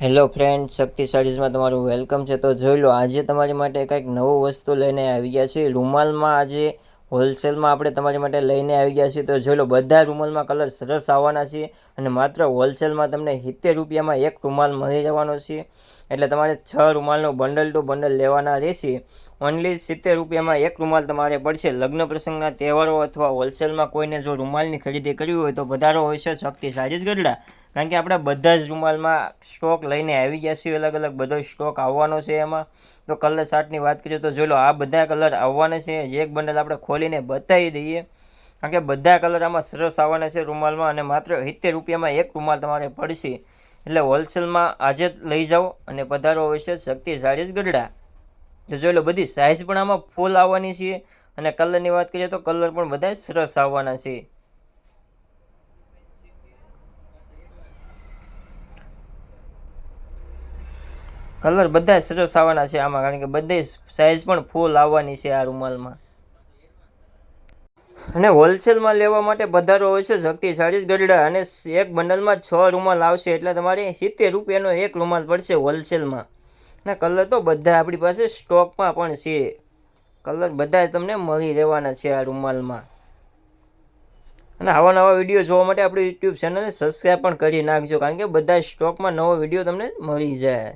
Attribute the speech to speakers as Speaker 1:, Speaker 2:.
Speaker 1: Hello friend, શક્તિશાળીઝમાં તમારું welcome છે. તો જોઈ લો, આજે તમારી માટે કંઈક નવું વસ્તુ લઈને આવી ગયા છે. રૂમાલમાં આજે હોલસેલમાં આપણે તમારી માટે લઈને આવી ગયા છીએ. તો જોઈ લો, બધા રૂમાલમાં કલર સરસ આવવાના છે અને માત્ર હોલસેલમાં તમને 70 રૂપિયામાં એક રૂમાલ મળી જવાનો છે. એટલે તમારે 6 રૂમાલનો બંડલ ટુ બંડલ લેવાના રહેશે. ઓનલી 70 રૂપિયામાં એક રૂમાલ તમારે પડશે. લગ્ન પ્રસંગના તહેવારો અથવા હોલસેલમાં કોઈને જો રૂમાલની ખરીદી કરવી હોય તો વધારો હોય છે શક્તિશાળી ગઢડા. કારણ કે આપણે બધા જ રૂમાલમાં સ્ટોક લઈને આવી ગયા છીએ. અલગ અલગ બધો સ્ટોક આવવાનો છે એમાં. તો કલર ચાર્ટની વાત કરીએ તો જોઈ લો, આ બધા કલર આવવાના છે. જે એક બંડલ આપણે ખોલીને બતાવી દઈએ, કારણ કે બધા કલર આમાં સરસ આવવાના છે રૂમાલમાં. અને માત્ર 70 રૂપિયામાં એક રૂમાલ તમારે પડશે. એટલે હોલસેલમાં આજે જ લઈ જાઓ અને પધારો હોય છે શક્તિશાળી ગઢડા. તો જોઈ લો, બધી સાઇઝ પણ આમાં ફૂલ આવવાની છે. અને કલરની વાત કરીએ તો કલર પણ બધા સરસ આવવાના છે. કલર બધા સરસ આવવાના છે આમાં, કારણ કે બધી સાઇઝ પણ ફૂલ આવવાની છે આ રૂમાલમાં. અને હોલસેલમાં લેવા માટે પધારો હોય છે શક્તિશાળી ગઢડા. અને એક બંડલમાં 6 રૂમાલ આવશે, એટલે તમારે 70 રૂપિયાનો એક રૂમાલ પડશે હોલસેલમાં. અને કલર તો બધા આપણી પાસે સ્ટોકમાં પણ છે. કલર બધા તમને મળી રહેવાના છે આ રૂમાલમાં. અને આવા નવા વિડીયો જોવા માટે આપણી યુટ્યુબ ચેનલને સબસ્ક્રાઈબ પણ કરી નાખજો, કારણ કે બધા સ્ટોકમાં નવો વિડીયો તમને મળી જાય.